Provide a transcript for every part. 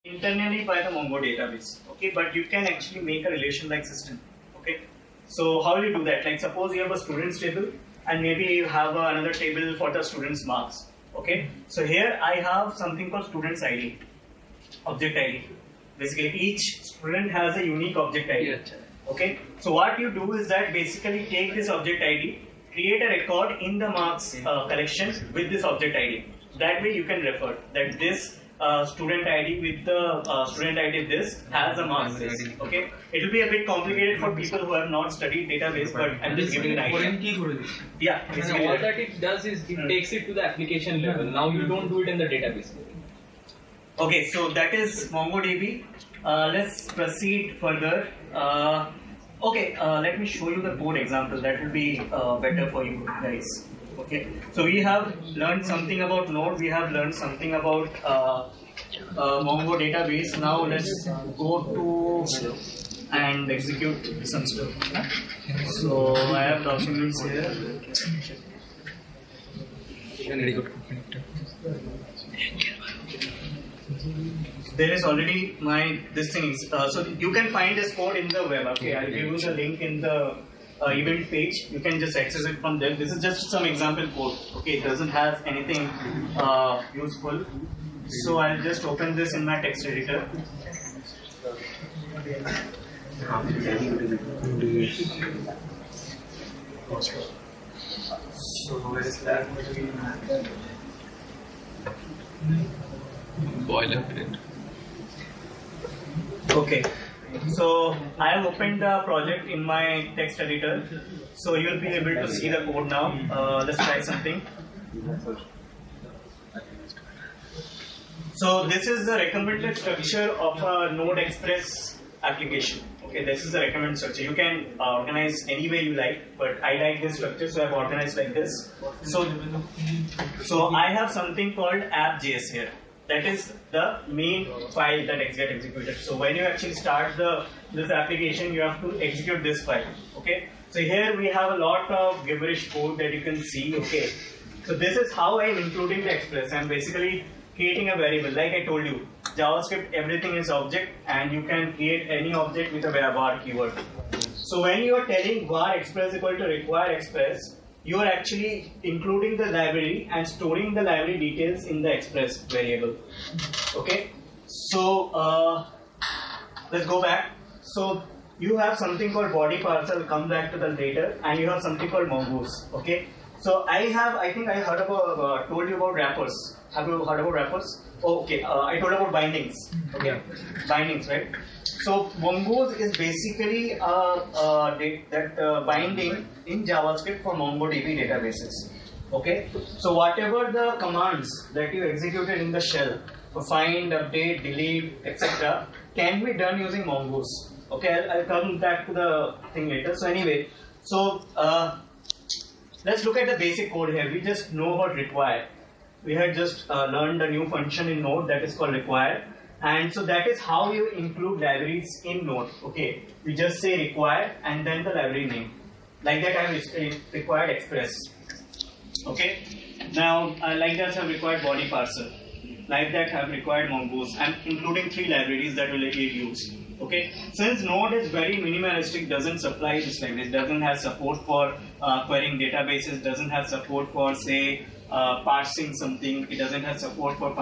internally by the Mongo database. Okay, but you can actually make a relation-like system. Okay, so how will you do that? Like suppose you have a students table, and maybe you have another table for the students' marks. Okay, so here I have something called students ID, object ID. Basically, each student has a unique object ID. Okay, so what you do is that basically take this object ID, create a record in the marks collection with this object ID. That way you can refer that this student ID with the student ID this has a marks list. Okay, it will be a bit complicated for people who have not studied database, but I'm just giving an idea. Yeah, and all that it does is it takes it to the application level. Now you don't do it in the database level. Okay, so that is MongoDB. Let's proceed further. Let me show you the code example. That will be better for you guys. Okay, so we have learned something about Node. We have learned something about Mongo database. Now let's go to and execute some stuff. So I have documents here. There is already this thing is so you can find this code in the web. Okay, I'll give you the link in the event page. You can just access it from there. This is just some example code. Okay, it doesn't have anything useful. So I'll just open this in my text editor. So where is that? Boilerplate. Okay, so I have opened the project in my text editor, so you'll be able to see the code now. Let's try something. So this is the recommended structure of a Node Express application. Okay, this is the recommended structure. You can organize any way you like, but I like this structure, so I've organized like this. So I have something called app.js here. That is the main file that gets executed. So when you actually start this application, you have to execute this file. Okay. So here we have a lot of gibberish code that you can see. Okay. So this is how I'm including the express. I'm basically creating a variable. Like I told you, JavaScript, everything is object, and you can create any object with a var keyword. So when you are telling var express equal to require express, you are actually including the library and storing the library details in the express variable. Okay, so let's go back. So you have something called body parser. I'll come back to that later, and you have something called mongoose. Okay, so I think I heard about told you about wrappers. Have you heard about wrappers? Oh, okay, I told about bindings. Okay, bindings, right? So mongoose is basically that binding in JavaScript for MongoDB databases. Okay, so whatever the commands that you executed in the shell for find, update, delete, etc., can be done using mongoose. Okay, I'll come back to the thing later. So anyway, so let's look at the basic code here. We just know about require. We had just learned a new function in Node that is called require. And so that is how you include libraries in Node. Okay, we just say require and then the library name. Like that I have required express. Okay, now like that I have required body parser. Like that I have required mongoose. I'm including 3 libraries that will get used. Okay, since Node is very minimalistic, doesn't supply this language, doesn't have support for querying databases, doesn't have support for say parsing something, it doesn't have support for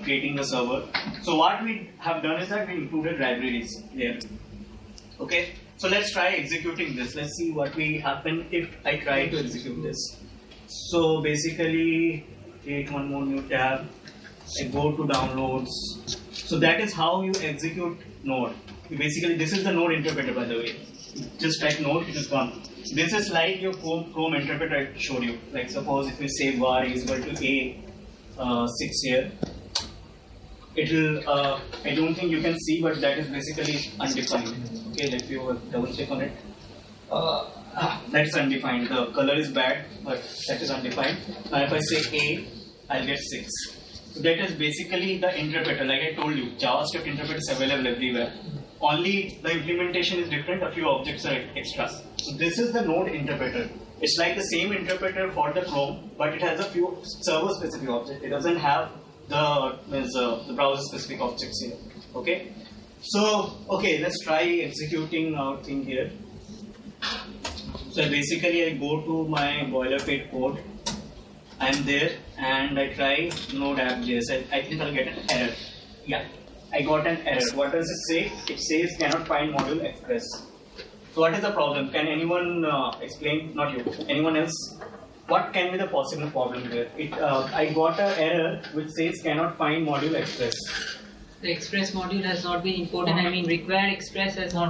creating the server. So what we have done is that we included libraries here. Okay, so let's try executing this. Let's see what will happen if I try to execute this. So basically, create one more new tab. I go to downloads. So that is how you execute Node. Basically, this is the Node interpreter, by the way. Just type Node, it is gone. This is like your Chrome interpreter I showed you. Like suppose if we say var is equal to A6 here, it will. I don't think you can see, but that is basically undefined. Okay, let me double check on it. That's undefined. The color is bad, but that is undefined. Now if I say A, I'll get 6. So that is basically the interpreter. Like I told you, JavaScript interpreter is available everywhere. Only the implementation is different, a few objects are extra. So this is the Node interpreter. It's like the same interpreter for the Chrome, but it has a few server-specific objects. It doesn't have the browser-specific objects here. Okay. So, okay, let's try executing our thing here. So basically I go to my boilerplate code. I'm there and I try node app.js. I think I'll get an error. Yeah, I got an error. What does it say? It says cannot find module express. So what is the problem? Can anyone explain? Not you. Anyone else? What can be the possible problem there? I got an error which says cannot find module express. The express module has not been imported. I mean, required express has not